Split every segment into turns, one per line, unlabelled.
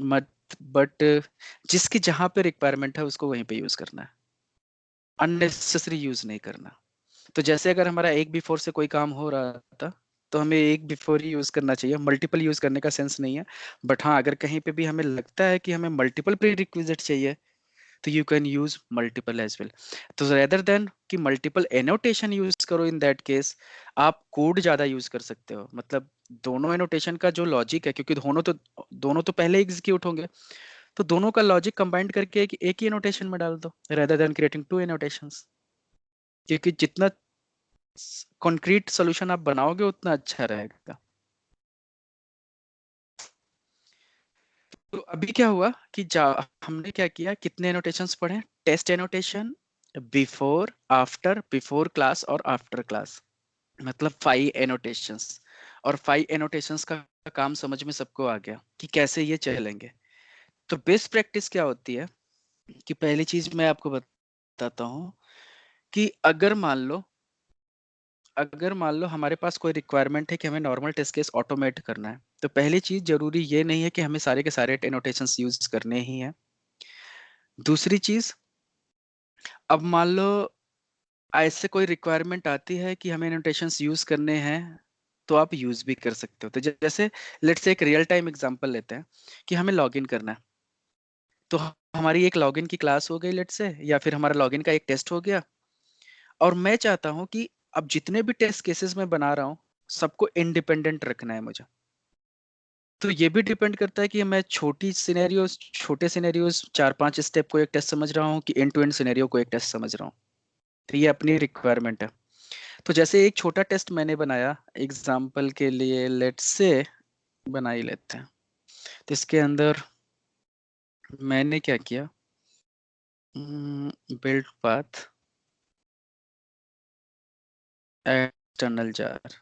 मत बट जिसकी जहां पे रिक्वायरमेंट है उसको वहीं पे यूज करना है, अननेसेसरी यूज नहीं करना। तो जैसे अगर हमारा एक बिफोर से कोई काम हो रहा था तो हमें एक बिफोर ही यूज करना चाहिए, मल्टीपल यूज करने का सेंस नहीं है। बट हाँ, अगर कहीं पे भी हमें लगता है कि हमें मल्टीपल प्री रिक्विजिट चाहिए तो you can use multiple as well. तो रेदर देन कि मल्टीपल एनोटेशन यूज करो, इन दैट केस आप कोड ज्यादा यूज कर सकते हो। मतलब दोनों एनोटेशन का जो लॉजिक है, क्योंकि दोनों तो पहले एग्जीक्यूट होंगे, तो दोनों का लॉजिक कंबाइंड करके एक ही एनोटेशन में डाल दो rather than creating two annotations. क्योंकि जितना कॉन्क्रीट सोल्यूशन आप बनाओगे उतना अच्छा रहेगा। तो अभी क्या हुआ कि हमने क्या किया, कितने एनोटेशंस पढ़े? Test annotation, before, after, before class और आफ्टर क्लास, मतलब 5 एनोटेशंस। और 5 एनोटेशंस का काम समझ में सबको आ गया कि कैसे ये चलेंगे। तो बेस्ट प्रैक्टिस क्या होती है कि पहली चीज मैं आपको बताता हूँ कि अगर मान लो हमारे पास कोई रिक्वायरमेंट है कि हमें नॉर्मल टेस्ट केस ऑटोमेट करना है, तो पहली चीज जरूरी ये नहीं है कि हमें सारे के सारे एनोटेशंस यूज करने ही हैं। दूसरी चीज, अब मान लो ऐसे कोई रिक्वायरमेंट आती है कि हमें एनोटेशंस यूज करने हैं, तो आप यूज भी कर सकते हो। तो जैसे लेट्स से एक रियल टाइम एग्जांपल लेते हैं कि हमें लॉगिन करना है। तो हमारी एक लॉगिन की क्लास हो गई लेट्स से, या फिर हमारा लॉगिन का एक टेस्ट हो गया, और मैं चाहता हूं कि अब जितने भी टेस्ट केसेस मैं बना रहा हूं सबको इंडिपेंडेंट रखना है मुझे। तो ये भी डिपेंड करता है कि मैं छोटे सिनेरियोस 4-5 स्टेप को एक टेस्ट समझ रहा हूँ कि एंड टू एंड सिनेरियो को एक टेस्ट समझ रहा हूँ। तो ये अपनी रिक्वायरमेंट है। तो जैसे एक छोटा टेस्ट मैंने बनाया एग्जाम्पल के लिए, लेट्स से बना ही लेते हैं। तो इसके अंदर मैंने क्या किया, build path external jar,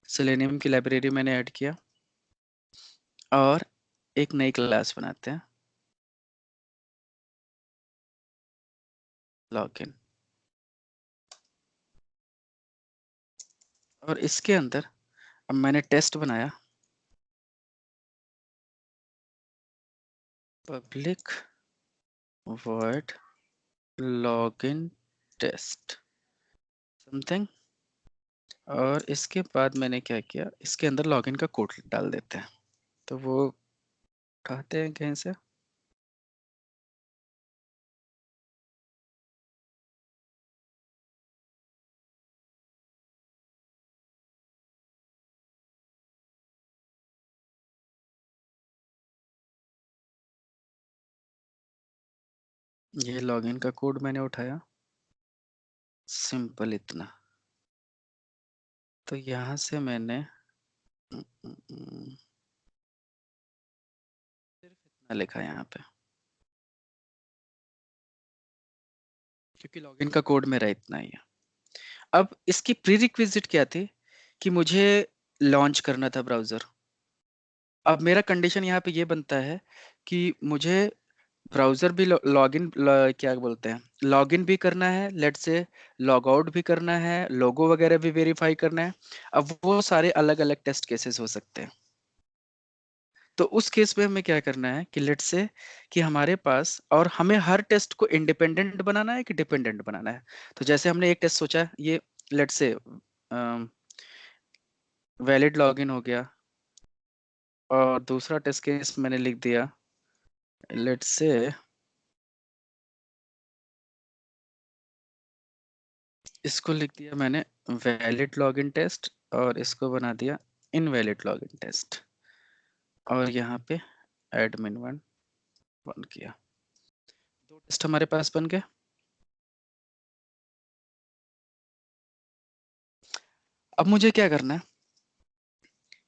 selenium की लाइब्रेरी मैंने ऐड किया, और एक नई क्लास बनाते हैं, लॉगिन। और इसके अंदर अब मैंने टेस्ट बनाया, public void login test something. और इसके बाद मैंने क्या किया, इसके अंदर लॉगिन का कोड डाल देते हैं। तो वो उठाते हैं कहीं से, ये लॉगिन का कोड मैंने उठाया, सिंपल इतना। तो यहाँ से मैंने सिर्फ इतना लिखा यहाँ पे, क्योंकि लॉगिन का कोड मेरा इतना ही है। अब इसकी प्री रिक्विजिट क्या थी कि मुझे लॉन्च करना था ब्राउजर। अब मेरा कंडीशन यहाँ पे ये बनता है कि मुझे ब्राउजर भी क्या बोलते हैं, लॉगिन भी करना है, लेट से लॉग आउट भी करना है, लोगो वगैरह भी वेरीफाई करना है। अब वो सारे अलग अलग टेस्ट केसेस हो सकते हैं। तो उस केस में हमें क्या करना है कि लेट से कि हमारे पास, और हमें हर टेस्ट को इंडिपेंडेंट बनाना है कि डिपेंडेंट बनाना है। तो जैसे हमने एक टेस्ट सोचा, ये लेट से वैलिड लॉगिन हो गया, और दूसरा टेस्ट केस मैंने लिख दिया, लेट से इसको लिख दिया मैंने वैलिड लॉगिन टेस्ट, और इसको बना दिया इनवैलिड लॉगिन टेस्ट, और यहाँ पे admin1 बन किया। दो टेस्ट हमारे पास बन गए। अब मुझे क्या करना है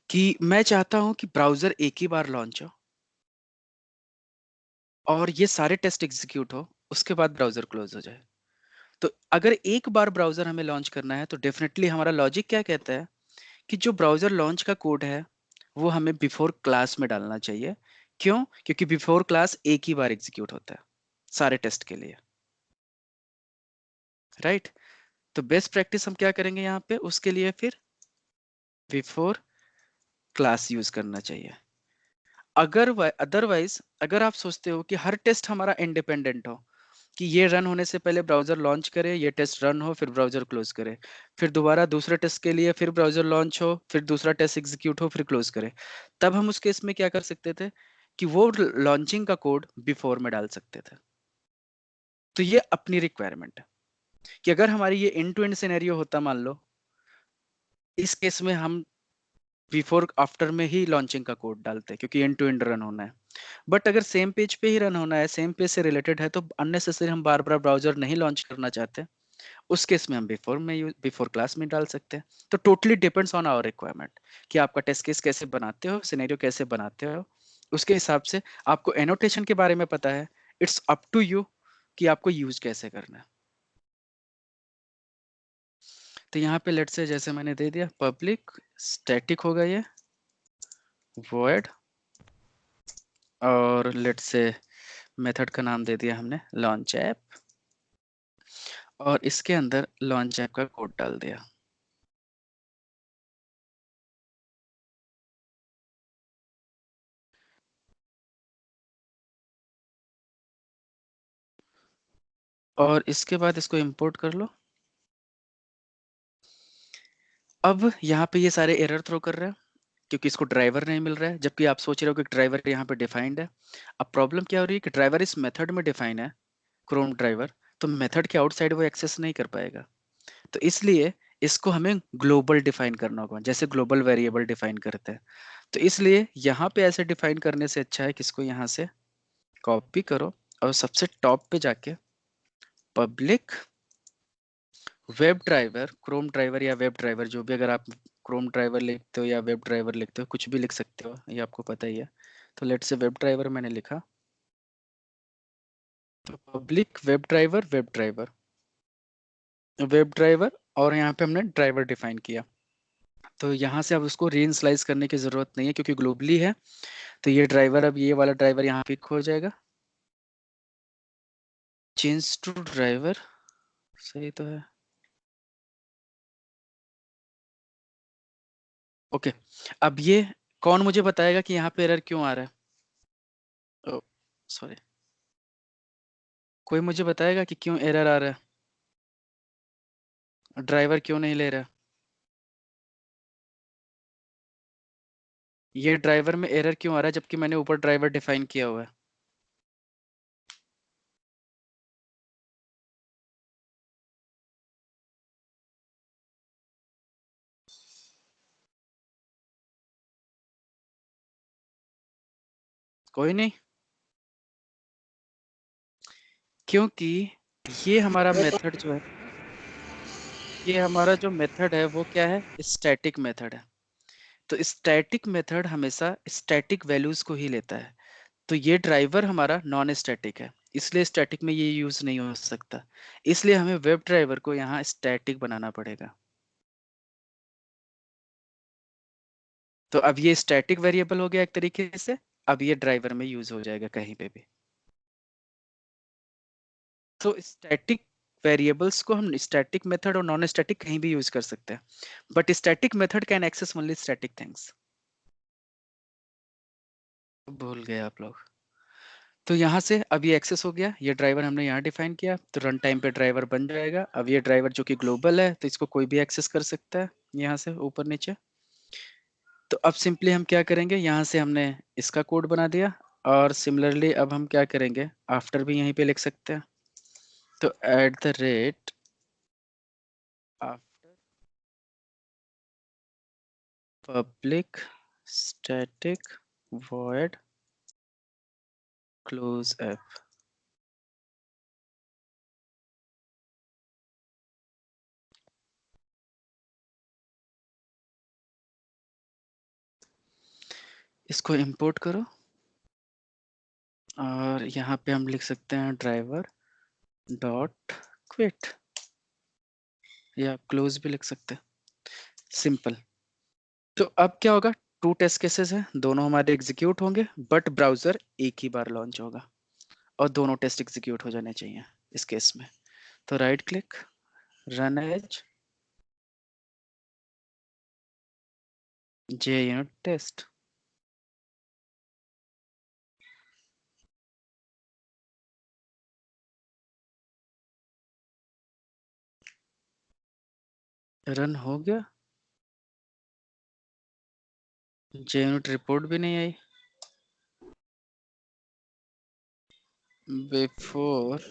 कि मैं चाहता हूं कि ब्राउजर एक ही बार लॉन्च हो और ये सारे टेस्ट एग्जीक्यूट हो, उसके बाद ब्राउजर क्लोज हो जाए। तो अगर एक बार ब्राउजर हमें लॉन्च करना है तो डेफिनेटली हमारा लॉजिक क्या कहता है कि जो ब्राउजर लॉन्च का कोड है वो हमें बिफोर क्लास में डालना चाहिए। क्यों? क्योंकि बिफोर क्लास एक ही बार एग्जीक्यूट होता है सारे टेस्ट के लिए, राइट? तो बेस्ट प्रैक्टिस हम क्या करेंगे यहाँ पे, उसके लिए फिर बिफोर क्लास यूज करना चाहिए। अदरवाइज अगर आप सोचते हो कि हर टेस्ट हमारा इंडिपेंडेंट हो, कि ये रन होने से पहले ब्राउजर लॉन्च करे, ये टेस्ट रन हो, फिर ब्राउजर क्लोज करे, फिर दोबारा दूसरे टेस्ट के लिए फिर ब्राउजर लॉन्च हो, फिर दूसरा टेस्ट एग्जीक्यूट हो, फिर क्लोज करे, तब हम उस केस में क्या कर सकते थे कि वो लॉन्चिंग का कोड बिफोर में डाल सकते थे। तो ये अपनी रिक्वायरमेंट है कि अगर हमारी ये एंड टू एंड सिनेरियो होता, मान लो इस केस में हम बिफोर आफ्टर में ही लॉन्चिंग का कोड डालते हैं, क्योंकि एंड टू एंड रन होना है। बट अगर सेम पेज पे ही रन होना है, सेम पेज से रिलेटेड है, तो अननेसेसरी हम बार बार ब्राउजर नहीं लॉन्च करना चाहते, उस केस में हम बिफोर क्लास में डाल सकते हैं। तो totally depends on our requirement कि आपका टेस्ट केस कैसे बनाते हो, सिनेरियो कैसे बनाते हो, उसके हिसाब से आपको एनोटेशन के बारे में पता है, इट्स अप टू यू कि आपको यूज कैसे करना है। तो यहाँ पे लेट से जैसे मैंने दे दिया पब्लिक स्टैटिक होगा ये void, और लेट से मेथड का नाम दे दिया हमने लॉन्च ऐप, और इसके अंदर लॉन्च ऐप का कोड डाल दिया। और इसके बाद इसको इंपोर्ट कर लो। अब यहाँ पे ये सारे एरर थ्रो कर रहा है क्योंकि इसको ड्राइवर नहीं मिल रहा है, जबकि आप सोच रहे हो कि ड्राइवर यहाँ पे डिफाइंड है। अब प्रॉब्लम क्या हो रही है कि ड्राइवर इस मेथड में डिफाइन है, क्रोम ड्राइवर, तो मेथड के आउटसाइड वो एक्सेस नहीं कर पाएगा। तो इसलिए इसको हमें ग्लोबल डिफाइन करना होगा, जैसे ग्लोबल वेरिएबल डिफाइन करते हैं। तो इसलिए यहाँ पे ऐसे डिफाइन करने से अच्छा है कि इसको यहाँ से कॉपी करो और सबसे टॉप पे जाके public web driver, Chrome driver या वेब ड्राइवर, जो भी, अगर आप क्रोम ड्राइवर लिखते हो या वेब ड्राइवर लिखते हो, कुछ भी लिख सकते हो, ये आपको पता ही है। तो लेट से वेब ड्राइवर मैंने लिखा, तो पब्लिक वेब ड्राइवर, और यहाँ पे हमने ड्राइवर डिफाइन किया। तो यहाँ से अब उसको रीइनिशियलाइज करने की जरूरत नहीं है क्योंकि ग्लोबली है। तो ये ड्राइवर, अब ये वाला ड्राइवर यहाँ पिक हो जाएगा, चेंज टू ड्राइवर, सही तो है। ओके, अब ये कौन मुझे बताएगा कि यहाँ पे एरर क्यों आ रहा है? सॉरी, कोई मुझे बताएगा कि क्यों एरर आ रहा है, ड्राइवर क्यों नहीं ले रहा? ये ड्राइवर में एरर क्यों आ रहा है जबकि मैंने ऊपर ड्राइवर डिफाइन किया हुआ है? कोई नहीं, क्योंकि ये हमारा मेथड जो है, ये हमारा जो मेथड है वो क्या है, स्टैटिक मेथड है। तो स्टैटिक मेथड हमेशा स्टैटिक वैल्यूज को ही लेता है। तो ये ड्राइवर हमारा नॉन स्टैटिक है, इसलिए स्टैटिक में ये यूज नहीं हो सकता। इसलिए हमें वेब ड्राइवर को यहाँ स्टैटिक बनाना पड़ेगा। तो अब ये स्टैटिक वेरिएबल हो गया एक तरीके से, अब ये ड्राइवर में यूज हो जाएगा कहीं पे भी। तो स्टैटिक वेरिएबल्स को हम स्टैटिक मेथड और नॉन स्टैटिक कहीं भी यूज कर सकते हैं, but static method can access only static things. भूल गए आप लोग। तो यहाँ से अब ये एक्सेस हो गया, ये ड्राइवर हमने यहाँ डिफाइन किया, तो रन टाइम पे ड्राइवर बन जाएगा। अब ये ड्राइवर जो कि ग्लोबल है, तो इसको कोई भी एक्सेस कर सकता है यहाँ से ऊपर नीचे। तो अब सिंपली हम क्या करेंगे, यहाँ से हमने इसका कोड बना दिया, और सिमिलरली अब हम क्या करेंगे, आफ्टर भी यहीं पे लिख सकते हैं। तो @ after public static void close app. इसको इंपोर्ट करो, और यहाँ पे हम लिख सकते हैं ड्राइवर डॉट क्विट, या क्लोज भी लिख सकते हैं, सिंपल। तो अब क्या होगा, टू टेस्ट केसेस हैं, दोनों हमारे एग्जीक्यूट होंगे, बट ब्राउजर एक ही बार लॉन्च होगा, और दोनों टेस्ट एग्जीक्यूट हो जाने चाहिए इस केस में। तो right click, run as JUnit test, run हो गया, JUnit रिपोर्ट भी नहीं आई। बिफोर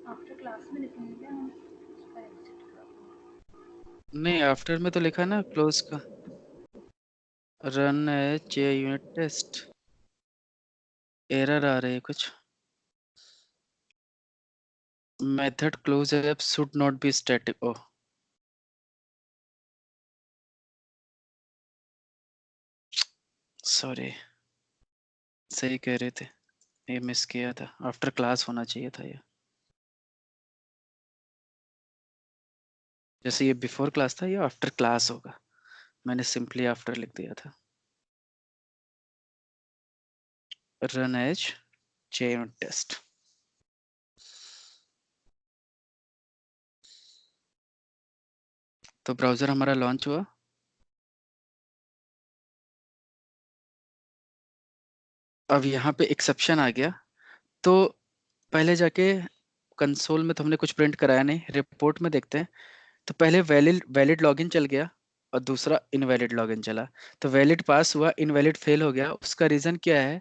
आफ्टर क्लास में लिखेंगे क्या हम उसका एग्जिट कर।
नहीं, आफ्टर में तो लिखा ना क्लोज का, रन है JUnit टेस्ट, एरर आ रही है कुछ। Method close app should not be static. Oh sorry, सही कह रहे थे, ये मिस किया था, आफ्टर क्लास होना चाहिए था ये। जैसे ये बिफोर क्लास था, ये आफ्टर क्लास होगा, मैंने सिंपली आफ्टर लिख दिया था। Run as JUnit test. तो ब्राउजर हमारा लॉन्च हुआ। अब यहाँ पे एक्सेप्शन आ गया, तो पहले जाके कंसोल में तो हमने कुछ प्रिंट कराया नहीं, रिपोर्ट में देखते हैं। तो पहले वैलिड वैलिड लॉगिन चल गया और दूसरा इनवैलिड लॉगिन चला। तो वैलिड पास हुआ, इनवैलिड फेल हो गया। उसका रीजन क्या है?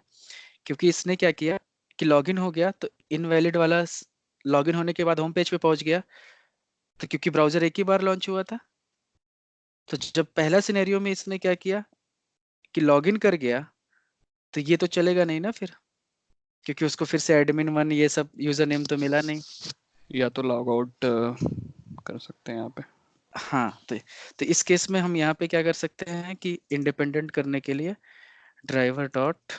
क्योंकि इसने क्या किया कि लॉगिन हो गया तो इनवैलिड वाला लॉगिन होने के बाद होम पेज पे पहुंच गया। तो क्योंकि ब्राउजर एक ही बार लॉन्च हुआ था, तो जब पहला सिनेरियो में इसने क्या किया कि लॉगिन कर गया, तो ये तो चलेगा नहीं ना फिर, क्योंकि उसको फिर से एडमिन वन ये सब यूजर नेम तो मिला नहीं।
या तो लॉग आउट कर सकते हैं यहाँ पे।
हाँ, तो इस केस में हम यहाँ पे क्या कर सकते हैं कि इंडिपेंडेंट करने के लिए driver dot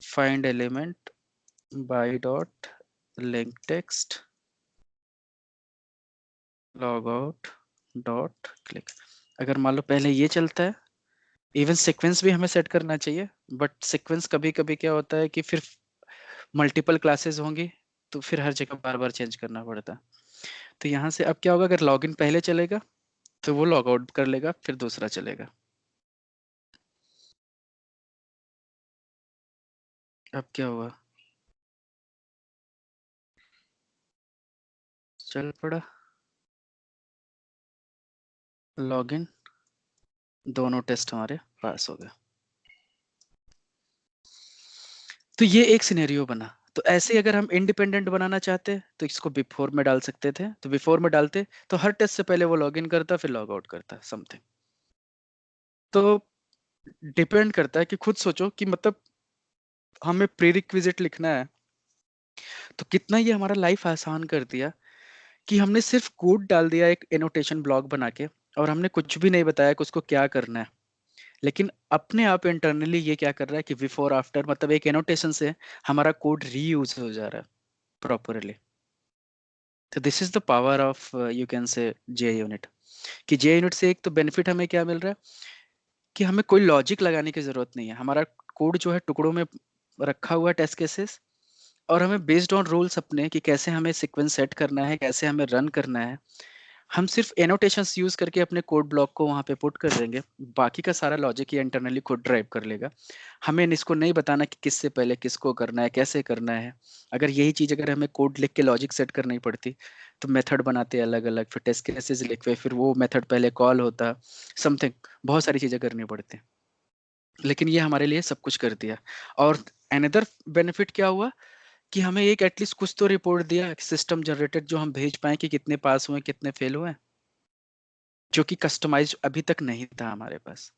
find element by dot link text log out dot click. अगर मान लो पहले ये चलता है, इवन सीक्वेंस भी हमें सेट करना चाहिए, बट सीक्वेंस कभी कभी क्या होता है कि फिर मल्टीपल क्लासेस होंगी, तो फिर हर जगह बार बार चेंज करना पड़ता है। तो यहाँ से अब क्या होगा, अगर लॉगिन पहले चलेगा तो वो लॉग आउट कर लेगा, फिर दूसरा चलेगा। अब क्या हुआ, चल पड़ा लॉगिन, दोनों टेस्ट हमारे पास हो गए। तो ये एक सिनेरियो बना। तो ऐसे ही अगर हम इंडिपेंडेंट बनाना चाहते तो इसको बिफोर में डाल सकते थे, तो बिफोर में डालते तो हर टेस्ट से पहले वो लॉगिन करता फिर लॉग आउट करता समथिंग। तो डिपेंड करता है कि खुद सोचो कि मतलब हमें प्री रिक्विजिट लिखना है, तो कितना ये हमारा लाइफ आसान कर दिया कि हमने सिर्फ कोड डाल दिया एक एनोटेशन ब्लॉक बना के, और हमने कुछ भी नहीं बताया कि उसको क्या करना है। लेकिन अपने आप इंटरनली ये क्या कर रहा है कि बिफोर आफ्टर मतलब एक एनोटेशन से हमारा कोड रीयूज हो जा रहा है प्रॉपरली। तो this is the power of you can say JUnit। कि JUnit से एक तो बेनिफिट हमें क्या मिल रहा है कि हमें कोई लॉजिक लगाने की जरूरत नहीं है, हमारा कोड जो है टुकड़ों में रखा हुआ है टेस्ट केसेस, और हमें बेस्ड ऑन रूल्स अपने कि कैसे हमें सीक्वेंस सेट करना है, कैसे हमें रन करना है, हम सिर्फ एनोटेशंस यूज करके अपने कोड ब्लॉक को वहां पे पुट कर देंगे। बाकी का सारा लॉजिक ये इंटरनली खुद ड्राइव कर लेगा। हमें इसको नहीं बताना कि किससे पहले किसको करना है, कैसे करना है। अगर यही चीज अगर हमें कोड लिख के लॉजिक सेट करनी पड़ती, तो मेथड बनाते अलग अलग, फिर टेस्ट केसेस लिखते, फिर वो मेथड पहले कॉल होता समथिंग, बहुत सारी चीजें करनी पड़ती। लेकिन ये हमारे लिए सब कुछ कर दिया। और अनदर बेनिफिट क्या हुआ कि हमें एक एटलीस्ट कुछ तो रिपोर्ट दिया सिस्टम जनरेटेड, जो हम भेज पाए कि कितने पास हुए कितने फेल हुए, जो कि कस्टमाइज अभी तक नहीं था हमारे पास।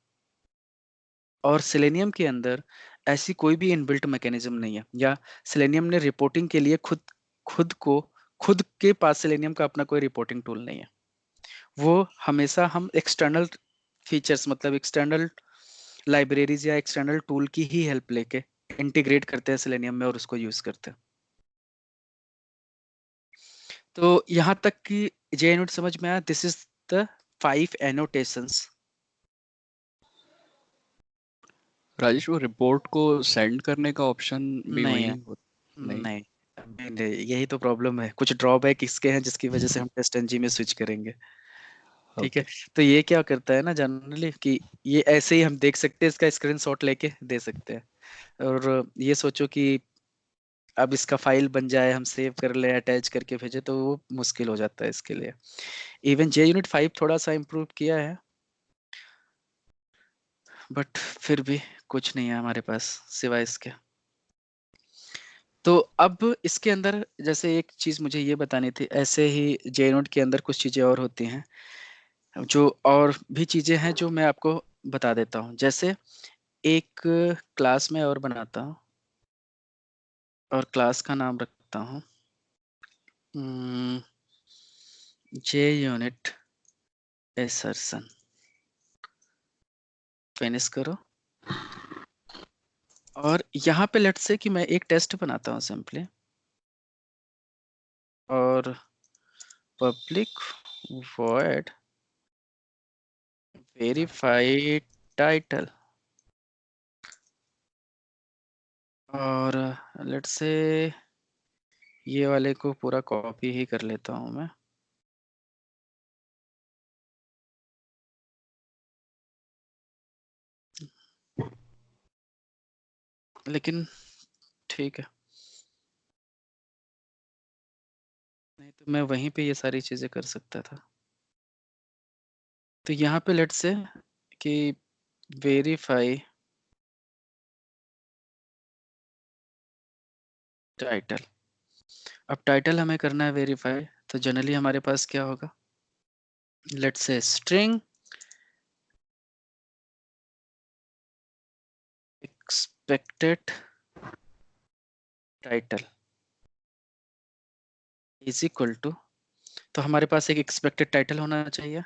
और सेलेनियम के अंदर ऐसी कोई भी इनबिल्ट मैकेनिज्म नहीं है, या सेलेनियम ने रिपोर्टिंग के लिए खुद खुद को खुद के पास सेलेनियम का अपना कोई रिपोर्टिंग टूल नहीं है। वो हमेशा हम एक्सटर्नल फीचर्स मतलब एक्सटर्नल लाइब्रेरीज या एक्सटर्नल टूल की ही हेल्प लेके इंटीग्रेट करते हैं सेलेनियम में और उसको यूज करते हैं। तो यहाँ तक कि JUnit समझ में आया। This is the 5 annotations.
Rajesh, वो रिपोर्ट को सेंड करने का ऑप्शन भी
नहीं
वही
है,
नहीं?
नहीं, अभी नहीं, यही तो प्रॉब्लम है, कुछ ड्रॉबैक इसके हैं जिसकी वजह से हम टेस्ट एनजी में स्विच करेंगे। ठीक है।
ओके।
तो ये क्या करता है ना जनरली कि ये ऐसे ही हम देख सकते हैं, इसका स्क्रीनशॉट लेके दे सकते हैं। और ये सोचो कि अब इसका फाइल बन जाए, हम सेव कर ले, अटैच करके भेजे, तो वो मुश्किल हो जाता है इसके लिए। इवन JUnit 5 थोड़ा सा इम्प्रूव किया है, बट फिर भी कुछ नहीं है हमारे पास सिवाय इसके। तो अब इसके अंदर जैसे एक चीज मुझे ये बतानी थी, ऐसे ही JNote के अंदर कुछ चीजें और होती हैं, जो और भी चीजें हैं जो मैं आपको बता देता हूँ। जैसे एक क्लास में और बनाता हूँ, और क्लास का नाम रखता हूँ JUnit assertion। फिनिश करो। और यहाँ पे लेट्स से कि मैं एक टेस्ट बनाता हूँ सिंपली, और पब्लिक void verify टाइटल, और लेट्स से ये वाले को पूरा कॉपी ही कर लेता हूँ मैं। लेकिन ठीक है, नहीं तो मैं वहीं पे ये सारी चीजें कर सकता था। तो यहाँ पे लेट्स से कि वेरीफाई टाइटल। अब टाइटल हमें करना है वेरीफाई, तो जनरली हमारे पास क्या होगा, let's say string expected title is equal to, तो हमारे पास एक एक्सपेक्टेड टाइटल होना चाहिए।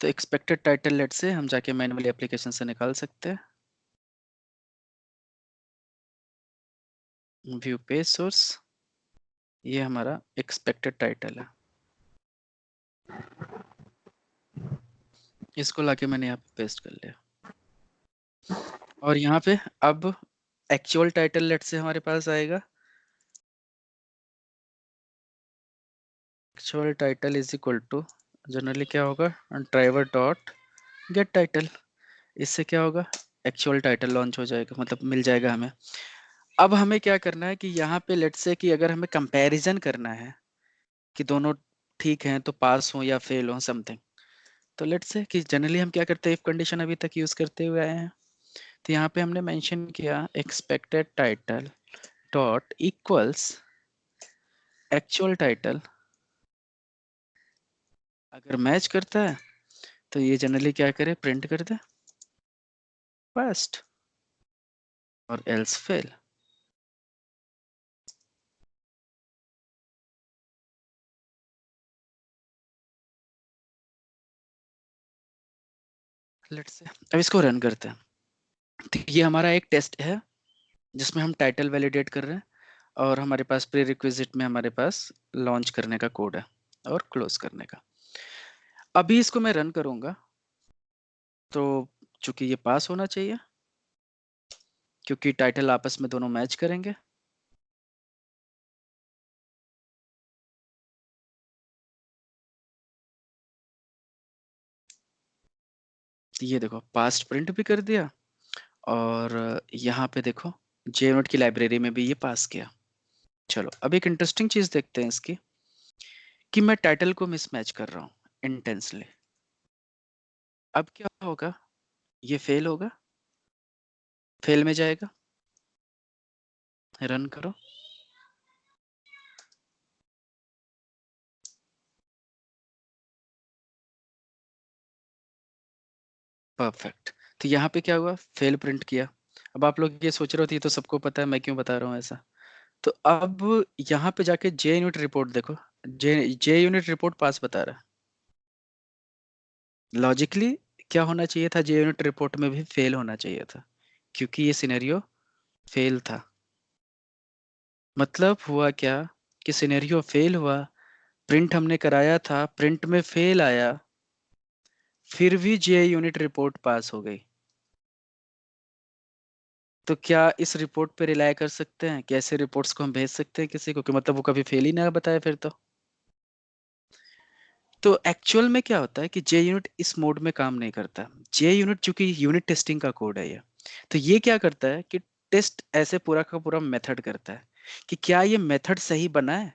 तो एक्सपेक्टेड टाइटल लेट से हम जाके मैनुअली एप्लीकेशन से निकाल सकते हैं। व्यू पेज सोर्स, ये हमारा एक्सपेक्टेड टाइटल है। इसको लाके मैंने यहाँ पे पेस्ट कर लिया। और यहाँ पे अब एक्चुअल टाइटल लेट से हमारे पास आएगा, actual title is equal to, generally क्या होगा, ड्राइवर डॉट गेट टाइटल। इससे क्या होगा, एक्चुअल टाइटल लॉन्च हो जाएगा, मतलब मिल जाएगा हमें। अब हमें क्या करना है कि यहाँ पे लेट्स से कि अगर हमें कंपैरिजन करना है कि दोनों ठीक हैं तो पास हो या फेल हो समथिंग, तो लेट्स से कि जनरली हम क्या करते हैं, इफ कंडीशन अभी तक यूज करते हुए आए हैं। तो यहाँ पे हमने मेंशन किया expected title dot equals actual title, अगर मैच करता है तो ये जनरली क्या करे, प्रिंट कर दे फर्स्ट, और एल्स फेल। लेट्स से अब इसको रन करते हैं। तो ये हमारा एक टेस्ट है जिसमें हम टाइटल वैलिडेट कर रहे हैं, और हमारे पास प्री रिक्विजिट में हमारे पास लॉन्च करने का कोड है और क्लोज करने का। अभी इसको मैं रन करूंगा, तो चूंकि ये पास होना चाहिए क्योंकि टाइटल आपस में दोनों मैच करेंगे। तो ये देखो पास्ट प्रिंट भी कर दिया, और यहाँ पे देखो JNote की लाइब्रेरी में भी ये पास किया। चलो अब एक इंटरेस्टिंग चीज देखते हैं इसकी, कि मैं टाइटल को मिसमैच कर रहा हूँ इंटेंसली। अब क्या होगा, ये फेल होगा, फेल में जाएगा, रन करो। परफेक्ट। तो यहाँ पे क्या हुआ, फेल प्रिंट किया। अब आप लोग ये सोच रहे हो, ये तो सबको पता है, मैं क्यों बता रहा हूँ ऐसा। तो अब यहाँ पे जाके JUnit रिपोर्ट देखो, JUnit रिपोर्ट पास बता रहा है। लॉजिकली क्या होना चाहिए था, JUnit रिपोर्ट में भी फेल होना चाहिए था, क्योंकि ये सिनेरियो फेल था। मतलब हुआ क्या कि सिनेरियो फेल हुआ, प्रिंट हमने कराया था, प्रिंट में फेल आया, फिर भी JUnit रिपोर्ट पास हो गई। तो क्या इस रिपोर्ट पे रिलाय कर सकते हैं कि ऐसे रिपोर्ट्स को हम भेज सकते हैं किसी को, कि मतलब वो कभी फेल ही ना बताए फिर तो एक्चुअल में क्या होता है कि JUnit इस मोड में काम नहीं करता। JUnit चूंकि यूनिट टेस्टिंग का कोड है ये, तो ये क्या करता है कि टेस्ट ऐसे पूरा का पूरा मेथड करता है कि क्या ये मेथड सही बना है,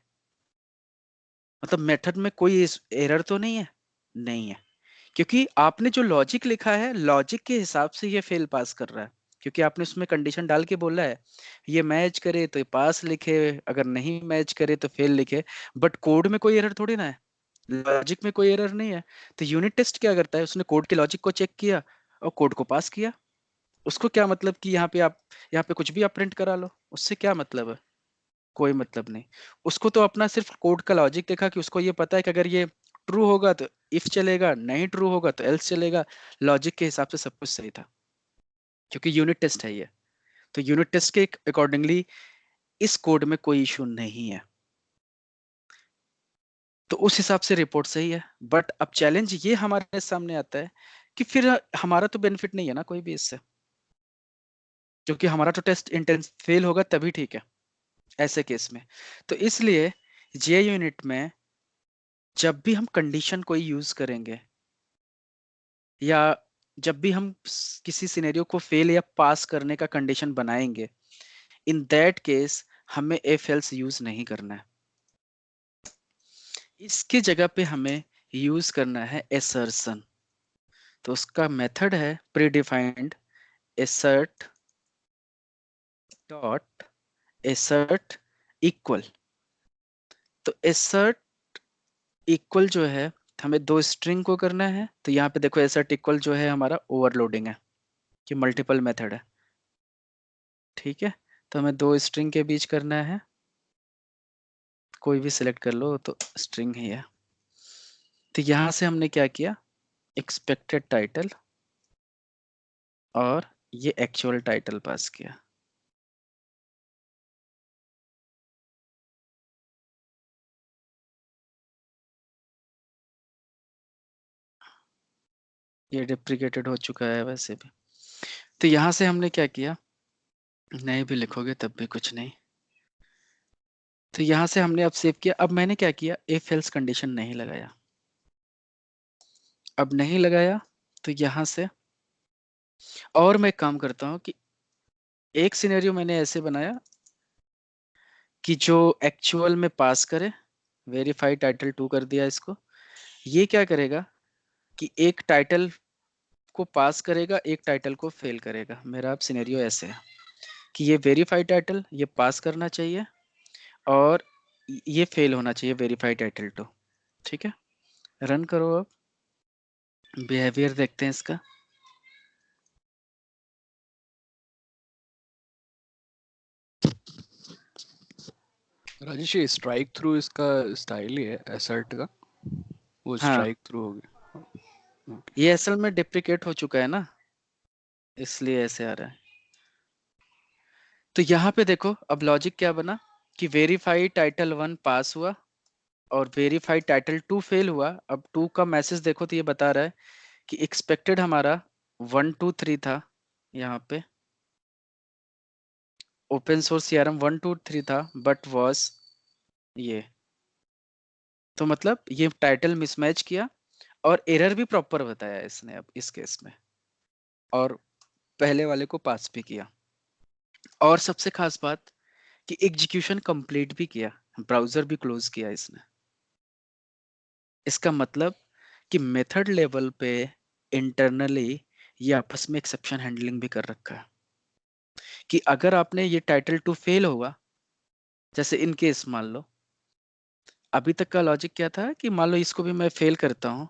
मतलब मेथड में कोई एरर तो नहीं है, नहीं है, क्योंकि आपने जो लॉजिक लिखा है लॉजिक के हिसाब से ये फेल पास कर रहा है, क्योंकि आपने उसमें कंडीशन डाल के बोला है ये मैच करे तो ये पास लिखे, अगर नहीं मैच करे तो फेल लिखे। बट कोड में कोई एरर थोड़ी ना है, लॉजिक में कोई एरर नहीं है। तो यूनिट टेस्ट क्या करता है, उसने कोड के लॉजिक को चेक किया और कोड को पास किया। उसको क्या मतलब कि यहाँ पे कुछ भी आप प्रिंट करा लो, उससे क्या मतलब है, कोई मतलब नहीं। उसको तो अपना सिर्फ कोड का लॉजिक देखा कि उसको ये पता है कि अगर ये ट्रू होगा तो इफ चलेगा, नहीं ट्रू होगा तो एल्स चलेगा। लॉजिक के हिसाब से सब कुछ सही था, क्योंकि यूनिट टेस्ट है ये। तो यूनिट टेस्ट के अकॉर्डिंगली इस कोड में कोई इशू नहीं है, तो उस हिसाब से रिपोर्ट सही है। बट अब चैलेंज ये हमारे सामने आता है कि फिर हमारा तो बेनिफिट नहीं है ना कोई भी इससे, क्योंकि हमारा तो टेस्ट इंटेंस फेल होगा तभी ठीक है ऐसे केस में। तो इसलिए जे यूनिट में जब भी हम कंडीशन कोई यूज करेंगे, या जब भी हम किसी सिनेरियो को फेल या पास करने का कंडीशन बनाएंगे, इन दैट केस हमें इफ एल्स यूज नहीं करना है। इसके जगह पे हमें यूज करना है एसर्शन। तो उसका मेथड है प्री डिफाइंड एसर्ट डॉट एसर्ट इक्वल। तो एसर्ट इक्वल जो है हमें दो स्ट्रिंग को करना है। तो यहाँ पे देखो एसर्ट इक्वल जो है हमारा ओवरलोडिंग है कि मल्टीपल मेथड है, ठीक है। तो हमें दो स्ट्रिंग के बीच करना है, कोई भी सिलेक्ट कर लो तो स्ट्रिंग ही है। तो यहाँ से हमने क्या किया, एक्सपेक्टेड टाइटल और ये एक्चुअल टाइटल पास किया। ये डिप्रिकेटेड हो चुका है वैसे भी। तो यहाँ से हमने क्या किया, नहीं भी लिखोगे तब भी कुछ नहीं। तो यहाँ से हमने अब सेव किया। अब मैंने क्या किया, इफ एल्स कंडीशन नहीं लगाया। अब नहीं लगाया तो यहाँ से और मैं एक काम करता हूँ कि एक सिनेरियो मैंने ऐसे बनाया कि जो एक्चुअल में पास करे, वेरीफाई टाइटल 2 कर दिया इसको। ये क्या करेगा कि एक टाइटल को पास करेगा, एक टाइटल को फेल करेगा। मेरा अब सिनेरियो ऐसे है कि ये वेरीफाई टाइटल ये पास करना चाहिए और ये फेल होना चाहिए वेरीफाई टाइटल 2, ठीक है। रन करो, अब बिहेवियर देखते हैं इसका।
राजेश, ये स्ट्राइक थ्रू इसका स्टाइल ही है असर्ट का, वो
हाँ,
स्ट्राइक थ्रू हो गया। ओके।
ये असल में डिप्रिकेट हो चुका है ना, इसलिए ऐसे आ रहा है। तो यहाँ पे देखो अब लॉजिक क्या बना कि वेरीफाई टाइटल 1 पास हुआ और वेरीफाई टाइटल 2 फेल हुआ। अब 2 का मैसेज देखो तो ये बता रहा है कि एक्सपेक्टेड हमारा 1 2 3 था, यहाँ पे ओपन सोर्स सीआरएम 1 2 3 था, बट वॉज ये। तो मतलब ये टाइटल मिसमैच किया और एरर भी प्रॉपर बताया इसने अब इस केस में, और पहले वाले को पास भी किया। और सबसे खास बात कि एग्जीक्यूशन कंप्लीट भी किया, ब्राउजर भी क्लोज किया इसने। इसका मतलब कि मेथड लेवल पे इंटरनली ये आपस में एक्सेप्शन हैंडलिंग भी कर रखा है कि अगर आपने ये टाइटल 2 फेल हुआ, जैसे इन केस मान लो अभी तक का लॉजिक क्या था कि मान लो इसको भी मैं फेल करता हूँ,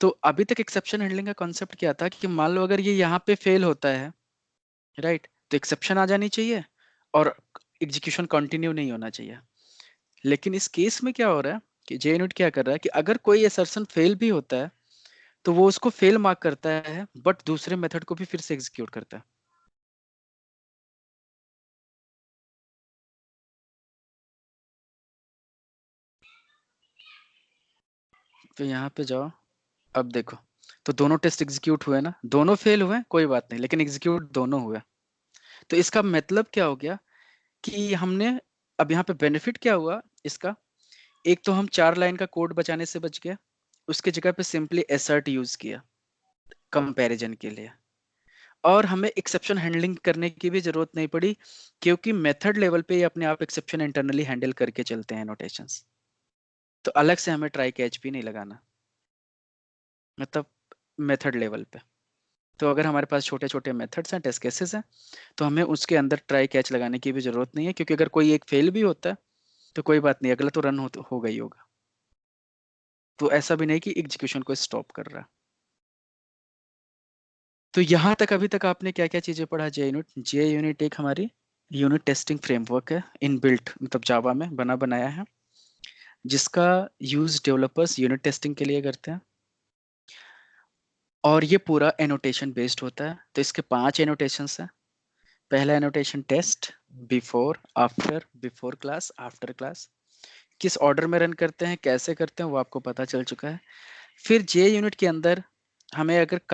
तो अभी तक एक्सेप्शन हैंडलिंग का कॉन्सेप्ट क्या था कि मान लो अगर ये यहाँ पे फेल होता है, राइट, तो एक्सेप्शन आ जानी चाहिए और एग्जीक्यूशन कंटिन्यू नहीं होना चाहिए। लेकिन इस केस में क्या हो रहा है कि जेएनयूट क्या कर रहा है कि अगर कोई असर्शन फेल भी होता है तो वो उसको फेल मार्क करता है, बट दूसरे मेथड को भी फिर से एग्जीक्यूट करता है। तो यहाँ पे जाओ, अब देखो, तो दोनों टेस्ट एग्जीक्यूट हुए ना, दोनों फेल हुए कोई बात नहीं, लेकिन एग्जीक्यूट दोनों हुए। तो इसका मतलब क्या हो गया कि हमने, अब यहाँ पे बेनिफिट क्या हुआ इसका, एक तो हम 4 लाइन का कोड बचाने से बच गए, उसके जगह पे सिंपली एसर्ट यूज किया कंपैरिजन के लिए। और हमें एक्सेप्शन हैंडलिंग करने की भी जरूरत नहीं पड़ी, क्योंकि मेथड लेवल पे ये अपने आप एक्सेप्शन इंटरनली हैंडल करके चलते हैं एनोटेशंस। तो अलग से हमें ट्राई कैच भी नहीं लगाना, मतलब मेथड लेवल पे। तो अगर हमारे पास छोटे छोटे मेथड्स हैं, टेस्ट केसेस हैं, तो हमें उसके अंदर ट्राई कैच लगाने की भी जरूरत नहीं है, क्योंकि अगर कोई एक फेल भी होता है तो कोई बात नहीं, अगला तो रन हो गई होगा। तो ऐसा भी नहीं कि एग्जीक्यूशन को स्टॉप कर रहा है। तो यहाँ तक अभी तक आपने क्या क्या चीजें पढ़ा? जे यूनिट, जे यूनिट एक हमारी यूनिट टेस्टिंग फ्रेमवर्क है, इनबिल्ट, मतलब जावा में बना बनाया है, जिसका यूज डेवलपर्स यूनिट टेस्टिंग के लिए करते हैं। और ये पूरा एनोटेशन बेस्ड होता है। तो इसके 5 एनोटेशंस हैं। पहला annotation test, before, after, before class, after class. किस ऑर्डर में रन करते हैं, कैसे करते हैं, वो आपको पता चल चुका है। फिर जे यूनिट के अंदर हमें अगर